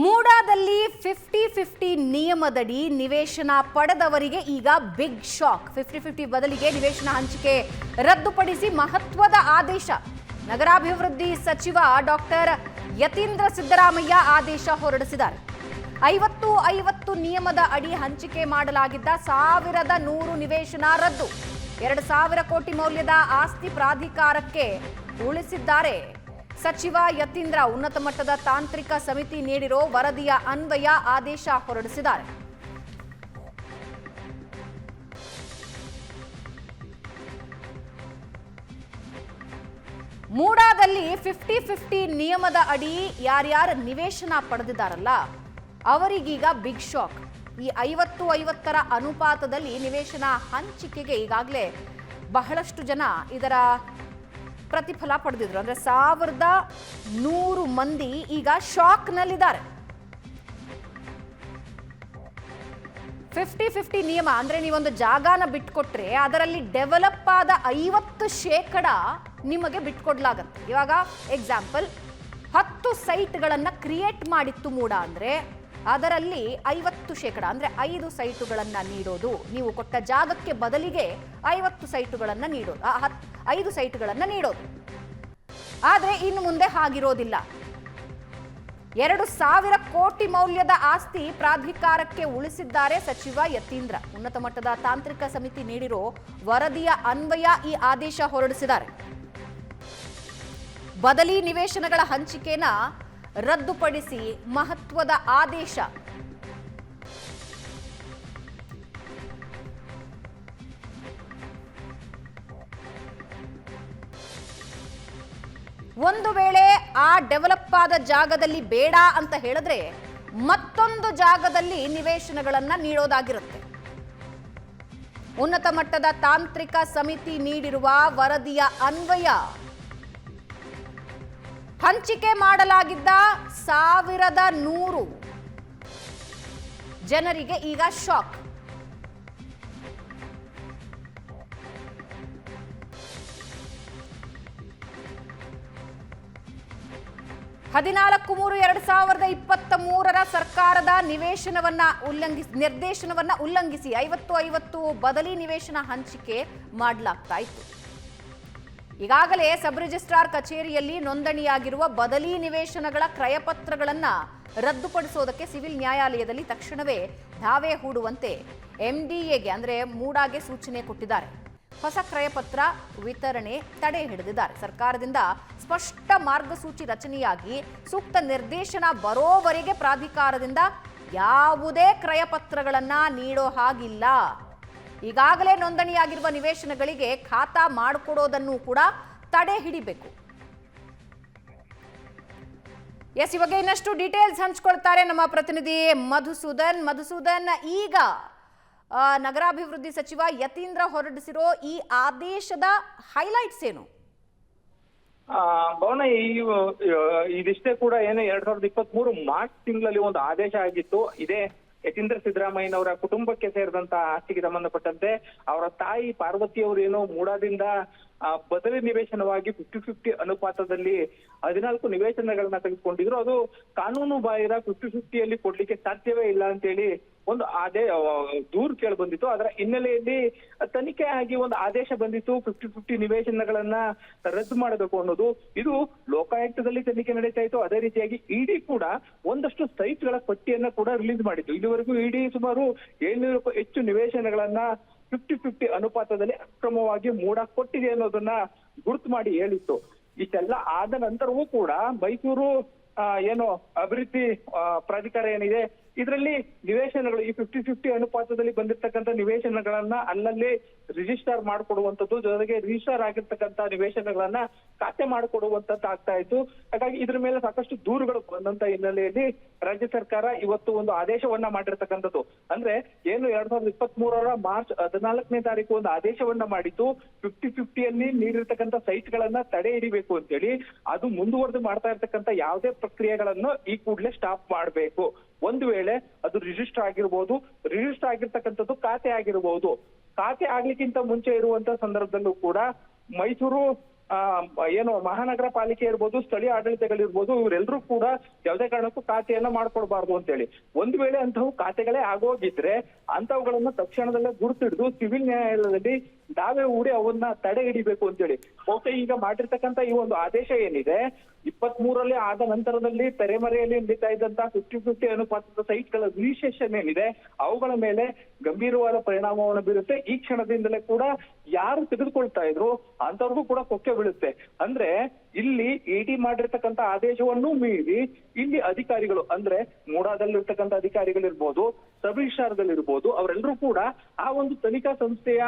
ಮೂಡಾದಲ್ಲಿ 50-50 ನಿಯಮದಡಿ ನಿವೇಶನ ಪಡೆದವರಿಗೆ ಈಗ ಬಿಗ್ ಶಾಕ್. 50-50 ಬದಲಿಗೆ ನಿವೇಶನ ಹಂಚಿಕೆ ರದ್ದುಪಡಿಸಿ ಮಹತ್ವದ ಆದೇಶ. ನಗರಾಭಿವೃದ್ಧಿ ಸಚಿವ ಡಾಕ್ಟರ್ ಯತೀಂದ್ರ ಸಿದ್ದರಾಮಯ್ಯ ಆದೇಶ ಹೊರಡಿಸಿದ್ದಾರೆ. 50-50 ನಿಯಮದ ಅಡಿ ಹಂಚಿಕೆ ಮಾಡಲಾಗಿದ್ದ 1100 ನಿವೇಶನ ರದ್ದು. 2,000 ಕೋಟಿ ಮೌಲ್ಯದ ಆಸ್ತಿ ಪ್ರಾಧಿಕಾರಕ್ಕೆ ಉಳಿಸಿದ್ದಾರೆ. ಸಚಿವ ಯತೀಂದ್ರ ಉನ್ನತ ಮಟ್ಟದ ತಾಂತ್ರಿಕ ಸಮಿತಿ ನೀಡಿರೋ ವರದಿಯ ಅನ್ವಯ ಆದೇಶ ಹೊರಡಿಸಿದ್ದಾರೆ. ಮೂಡಾದಲ್ಲಿ 50-50 ನಿಯಮದ ಅಡಿ ಯಾರ್ಯಾರು ನಿವೇಶನ ಪಡೆದಿದ್ದಾರಲ್ಲ ಅವರಿಗೀಗ ಬಿಗ್ ಶಾಕ್. ಈ 50-50ರ ಅನುಪಾತದಲ್ಲಿ ನಿವೇಶನ ಹಂಚಿಕೆಗೆ ಈಗಾಗಲೇ ಬಹಳಷ್ಟು ಜನ ಇದರ ಪ್ರತಿಫಲ ಪಡೆದಿದ್ರು. ಅಂದ್ರೆ 1100 ಮಂದಿ ಈಗ ಶಾಕ್ನಲ್ಲಿದ್ದಾರೆ. 50-50 ನಿಯಮ ಅಂದ್ರೆ ನೀವೊಂದು ಜಾಗನ ಬಿಟ್ಕೊಟ್ರೆ ಅದರಲ್ಲಿ ಡೆವಲಪ್ ಆದ 50% ನಿಮಗೆ ಬಿಟ್ಕೊಡ್ಲಾಗತ್ತೆ. ಇವಾಗ ಎಕ್ಸಾಂಪಲ್ 10 ಸೈಟ್ಗಳನ್ನ ಕ್ರಿಯೇಟ್ ಮಾಡಿತ್ತು ಮೂಡ ಅಂದ್ರೆ ಅದರಲ್ಲಿ 50% ಅಂದ್ರೆ 5 ಸೈಟುಗಳನ್ನ ನೀಡೋದು. ನೀವು ಕೊಟ್ಟ ಜಾಗಕ್ಕೆ ಬದಲಿಗೆ 50 ಸೈಟುಗಳನ್ನ ನೀಡೋದು, 5 ಸೈಟುಗಳನ್ನ ನೀಡೋದು. ಆದ್ರೆ ಇನ್ನು ಮುಂದೆ ಹಾಗಿರೋದಿಲ್ಲ. 2,000 ಕೋಟಿ ಮೌಲ್ಯದ ಆಸ್ತಿ ಪ್ರಾಧಿಕಾರಕ್ಕೆ ಉಳಿಸಿದ್ದಾರೆ ಸಚಿವ ಯತೀಂದ್ರ. ಉನ್ನತ ಮಟ್ಟದ ತಾಂತ್ರಿಕ ಸಮಿತಿ ನೀಡಿರೋ ವರದಿಯ ಅನ್ವಯ ಈ ಆದೇಶ ಹೊರಡಿಸಿದ್ದಾರೆ. ಬದಲಿ ನಿವೇಶನಗಳ ಹಂಚಿಕೆನ ರದ್ದುಪಡಿಸಿ ಮಹತ್ವದ ಆದೇಶ. ಒಂದು ವೇಳೆ ಆ ಡೆವಲಪ್ ಆದ ಜಾಗದಲ್ಲಿ ಬೇಡ ಅಂತ ಹೇಳಿದ್ರೆ ಮತ್ತೊಂದು ಜಾಗದಲ್ಲಿ ನಿವೇಶನಗಳನ್ನ ನೀಡೋದಾಗಿರುತ್ತೆ. ಉನ್ನತ ಮಟ್ಟದ ತಾಂತ್ರಿಕ ಸಮಿತಿ ನೀಡಿರುವ ವರದಿಯ ಅನ್ವಯ ಹಂಚಿಕೆ ಮಾಡಲಾಗಿದ್ದ 1100 ಜನರಿಗೆ ಈಗ ಶಾಕ್. ಹದಿನಾಲ್ಕು 3/2023 ಸರ್ಕಾರದ ನಿರ್ದೇಶನವನ್ನ ಉಲ್ಲಂಘಿಸಿ 50-50 ಬದಲಿ ನಿವೇಶನ ಹಂಚಿಕೆ ಮಾಡಲಾಗ್ತಾ ಇತ್ತು. ಈಗಾಗಲೇ ಸಬ್ ರಿಜಿಸ್ಟ್ರಾರ್ ಕಚೇರಿಯಲ್ಲಿ ನೋಂದಣಿಯಾಗಿರುವ ಬದಲಿ ನಿವೇಶನಗಳ ಕ್ರಯಪತ್ರಗಳನ್ನ ರದ್ದುಪಡಿಸೋದಕ್ಕೆ ಸಿವಿಲ್ ನ್ಯಾಯಾಲಯದಲ್ಲಿ ತಕ್ಷಣವೇ ದಾವೆ ಹೂಡುವಂತೆ ಎಂಡಿಎಗೆ ಅಂದ್ರೆ ಮೂಡಾಗೆ ಸೂಚನೆ ಕೊಟ್ಟಿದ್ದಾರೆ. ಹೊಸ ಕ್ರಯಪತ್ರ ವಿತರಣೆ ತಡೆ ಹಿಡಿದಿದ್ದಾರೆ. ಸರ್ಕಾರದಿಂದ ಸ್ಪಷ್ಟ ಮಾರ್ಗಸೂಚಿ ರಚನೆಯಾಗಿ ಸೂಕ್ತ ನಿರ್ದೇಶನ ಬರೋವರೆಗೆ ಪ್ರಾಧಿಕಾರದಿಂದ ಯಾವುದೇ ಕ್ರಯಪತ್ರಗಳನ್ನ ನೀಡೋ ಹಾಗಿಲ್ಲ. ಈಗಾಗಲೇ ನೋಂದಣಿಯಾಗಿರುವ ನಿವೇಶನಗಳಿಗೆ ಖಾತಾ ಮಾಡಿಕೊಡೋದನ್ನು ಕೂಡ ತಡೆ ಹಿಡಿಬೇಕು. ಎಸ್, ಇವಾಗ ಇನ್ನಷ್ಟು ಡೀಟೇಲ್ಸ್ ಹಂಚ್ಕೊಳ್ತಾರೆ ನಮ್ಮ ಪ್ರತಿನಿಧಿ ಮಧುಸೂದನ್. ಈಗ ನಗರಾಭಿವೃದ್ಧಿ ಸಚಿವ ಯತೀಂದ್ರ ಹೊರಡಿಸಿರೋ ಈ ಆದೇಶದ ಹೈಲೈಟ್ಸ್ ಏನು? ಭವನ, ಇದಿಷ್ಟೇ ಕೂಡ ಏನು 2023 ಮಾರ್ಚ್ ತಿಂಗಳಲ್ಲಿ ಒಂದು ಆದೇಶ ಆಗಿತ್ತು. ಇದೇ ಯತೀಂದ್ರ ಸಿದ್ದರಾಮಯ್ಯನವರ ಕುಟುಂಬಕ್ಕೆ ಸೇರಿದಂತ ಆಸ್ತಿಗೆ ಸಂಬಂಧಪಟ್ಟಂತೆ ಅವರ ತಾಯಿ ಪಾರ್ವತಿ ಅವರು ಏನೋ ಮೂಡಾದಿಂದ ಬದಲಿ ನಿವೇಶನವಾಗಿ 50-50 ಅನುಪಾತದಲ್ಲಿ 14 ನಿವೇಶನಗಳನ್ನ ತೆಗೆದುಕೊಂಡಿದ್ರು. ಅದು ಕಾನೂನು ಬಾಹಿರ 50-50ಯಲ್ಲಿ ಕೊಡ್ಲಿಕ್ಕೆ ಸಾಧ್ಯವೇ ಇಲ್ಲ ಅಂತೇಳಿ ಒಂದು ದೂರು ಕೇಳಿ ಬಂದಿತ್ತು. ಅದರ ಹಿನ್ನೆಲೆಯಲ್ಲಿ ತನಿಖೆ ಆಗಿ ಒಂದು ಆದೇಶ ಬಂದಿತ್ತು, 50-50 ನಿವೇಶನಗಳನ್ನ ರದ್ದು ಮಾಡಬೇಕು ಅನ್ನೋದು. ಇದು ಲೋಕಾಯುಕ್ತದಲ್ಲಿ ತನಿಖೆ ನಡೀತಾ ಇತ್ತು. ಅದೇ ರೀತಿಯಾಗಿ ಇಡಿ ಕೂಡ ಒಂದಷ್ಟು ಸೈಟ್ಗಳ ಪಟ್ಟಿಯನ್ನ ಕೂಡ ರಿಲೀಸ್ ಮಾಡಿತ್ತು. ಇದುವರೆಗೂ ಇಡಿ ಸುಮಾರು 700ಕ್ಕೂ ಹೆಚ್ಚು ನಿವೇಶನಗಳನ್ನ 50-50 ಅನುಪಾತದಲ್ಲಿ ಅಕ್ರಮವಾಗಿ ಮೂಡ ಕೊಟ್ಟಿದೆ ಅನ್ನೋದನ್ನ ಗುರುತು ಮಾಡಿ ಹೇಳಿತ್ತು. ಇಷ್ಟೆಲ್ಲ ಆದ ನಂತರವೂ ಕೂಡ ಮೈಸೂರು ಏನು ಅಭಿವೃದ್ಧಿ ಪ್ರಾಧಿಕಾರ ಏನಿದೆ ಇದರಲ್ಲಿ ನಿವೇಶನಗಳು ಈ 50-50 ಅನುಪಾತದಲ್ಲಿ ಬಂದಿರ್ತಕ್ಕಂಥ ನಿವೇಶನಗಳನ್ನ ಅಲ್ಲಲ್ಲಿ ರಿಜಿಸ್ಟರ್ ಮಾಡಿಕೊಡುವಂಥದ್ದು, ಜೊತೆಗೆ ರಿಜಿಸ್ಟರ್ ಆಗಿರ್ತಕ್ಕಂಥ ನಿವೇಶನಗಳನ್ನ ಖಾತೆ ಮಾಡಿಕೊಡುವಂತದ್ದು ಆಗ್ತಾ ಇತ್ತು. ಹಾಗಾಗಿ ಇದ್ರ ಮೇಲೆ ಸಾಕಷ್ಟು ದೂರುಗಳು ಬಂದಂತ ಹಿನ್ನೆಲೆಯಲ್ಲಿ ರಾಜ್ಯ ಸರ್ಕಾರ ಇವತ್ತು ಒಂದು ಆದೇಶವನ್ನ ಮಾಡಿರ್ತಕ್ಕಂಥದ್ದು. ಅಂದ್ರೆ ಏನು 2023 ಮಾರ್ಚ್ 14ನೇ ತಾರೀಕು ಒಂದು ಆದೇಶವನ್ನ ಮಾಡಿತ್ತು, 50-50ಯಲ್ಲಿ ನೀಡಿರ್ತಕ್ಕಂಥ ಸೈಟ್ಗಳನ್ನ ತಡೆ ಹಿಡಿಬೇಕು ಅಂತೇಳಿ. ಅದು ಮುಂದುವರೆದು ಮಾಡ್ತಾ ಇರ್ತಕ್ಕಂಥ ಯಾವುದೇ ಪ್ರಕ್ರಿಯೆಗಳನ್ನು ಈ ಕೂಡಲೇ ಸ್ಟಾಪ್ ಮಾಡಬೇಕು. ಒಂದು ವೇಳೆ ಅದು ರಿಜಿಸ್ಟರ್ ಆಗಿರ್ಬೋದು, ರಿಜಿಸ್ಟರ್ ಆಗಿರ್ತಕ್ಕಂಥದ್ದು ಖಾತೆ ಆಗಿರ್ಬೋದು. ಖಾತೆ ಆಗ್ಲಿಕ್ಕಿಂತ ಮುಂಚೆ ಇರುವಂತ ಸಂದರ್ಭದಲ್ಲೂ ಕೂಡ ಮೈಸೂರು ಏನು ಮಹಾನಗರ ಪಾಲಿಕೆ ಇರ್ಬೋದು, ಸ್ಥಳೀಯ ಆಡಳಿತಗಳಿರ್ಬೋದು, ಇವರೆಲ್ಲರೂ ಕೂಡ ಯಾವುದೇ ಕಾರಣಕ್ಕೂ ಖಾತೆಯನ್ನ ಮಾಡ್ಕೊಡ್ಬಾರ್ದು ಅಂತೇಳಿ. ಒಂದ್ ವೇಳೆ ಅಂತವು ಖಾತೆಗಳೇ ಆಗೋಗಿದ್ರೆ ಅಂತವುಗಳನ್ನ ತಕ್ಷಣದಲ್ಲೇ ಗುರುತಿಡಿದು ಸಿವಿಲ್ ನ್ಯಾಯಾಲಯದಲ್ಲಿ ದಾವೆ ಹೂಡಿ ಅವನ್ನ ತಡೆ ಹಿಡಿಬೇಕು ಅಂತೇಳಿ. ಬಹುತೇಕ ಈಗ ಮಾಡಿರ್ತಕ್ಕಂಥ ಈ ಒಂದು ಆದೇಶ ಏನಿದೆ 23ರಲ್ಲಿ ಆದ ನಂತರದಲ್ಲಿ ತೆರೆಮರೆಯಲ್ಲಿ ನಡೀತಾ ಇದ್ದಂತ 50-50 ಅನುಪಾತದ ಸೈಟ್ಗಳ ರಿಜಿಸ್ಟ್ರೇಷನ್ ಏನಿದೆ ಅವುಗಳ ಮೇಲೆ ಗಂಭೀರವಾದ ಪರಿಣಾಮವನ್ನು ಬೀರುತ್ತೆ. ಈ ಕ್ಷಣದಿಂದಲೇ ಕೂಡ ಯಾರು ತೆಗೆದುಕೊಳ್ತಾ ಇದ್ರು ಅಂತವ್ರಿಗೂ ಕೂಡ ಕೊಕ್ಕೆ ಬೀಳುತ್ತೆ. ಅಂದ್ರೆ ಇಲ್ಲಿ ಇಡಿ ಮಾಡಿರ್ತಕ್ಕಂಥ ಆದೇಶವನ್ನು ಮೀರಿ ಇಲ್ಲಿ ಅಧಿಕಾರಿಗಳು ಅಂದ್ರೆ ಮೂಡಾದಲ್ಲಿರ್ತಕ್ಕಂಥ ಅಧಿಕಾರಿಗಳಿರ್ಬೋದು, ಸಬ್ ರಿಜಿಸ್ಟ್ರಾರ್ಗಳಿರ್ಬೋದು, ಅವರೆಲ್ಲರೂ ಕೂಡ ಆ ಒಂದು ತನಿಖಾ ಸಂಸ್ಥೆಯ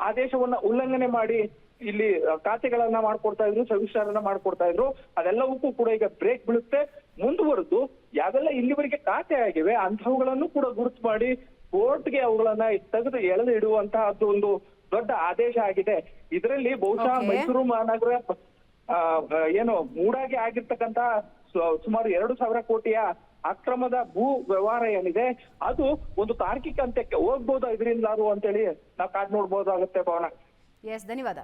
ಆದೇಶವನ್ನ ಉಲ್ಲಂಘನೆ ಮಾಡಿ ಇಲ್ಲಿ ಖಾತೆಗಳನ್ನ ಮಾಡ್ಕೊಡ್ತಾ ಇದ್ರು, ಸಬ್ ರಿಜಿಸ್ಟ್ರಾರ್ ಮಾಡ್ಕೊಡ್ತಾ ಇದ್ರು. ಅದೆಲ್ಲವಕ್ಕೂ ಕೂಡ ಈಗ ಬ್ರೇಕ್ ಬೀಳುತ್ತೆ. ಮುಂದುವರೆದು ಯಾವೆಲ್ಲ ಇಲ್ಲಿವರೆಗೆ ಖಾತೆ ಆಗಿವೆ ಅಂತಹವುಗಳನ್ನು ಕೂಡ ಗುರುತು ಮಾಡಿ ಕೋರ್ಟ್ಗೆ ಅವುಗಳನ್ನ ತೆಗೆದು ಎಳೆದು ಇಡುವಂತಹದ್ದು ಒಂದು ದೊಡ್ಡ ಆದೇಶ ಆಗಿದೆ. ಇದರಲ್ಲಿ ಬಹುಶಃ ಮೈಸೂರು ಮಹಾನಗರ ಏನು ಮೂಡಾಗಿ ಆಗಿರ್ತಕ್ಕಂತ ಸುಮಾರು 2,000 ಕೋಟಿಯ ಅಕ್ರಮದ ಭೂ ವ್ಯವಹಾರ ಏನಿದೆ ಅದು ಒಂದು ತಾರ್ಕಿಕ ಅಂತ್ಯಕ್ಕೆ ಹೋಗ್ಬೋದು ಇದರಿಂದಾದ್ರು ಅಂತೇಳಿ ನಾವು ಕಾದ್ ನೋಡ್ಬೋದಾಗುತ್ತೆ ಭವನ. ಎಸ್, ಧನ್ಯವಾದ.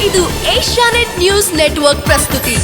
ಇದು ಏಷ್ಯಾನೆಟ್ ನ್ಯೂಸ್ ನೆಟ್ವರ್ಕ್ ಪ್ರಸ್ತುತಿ.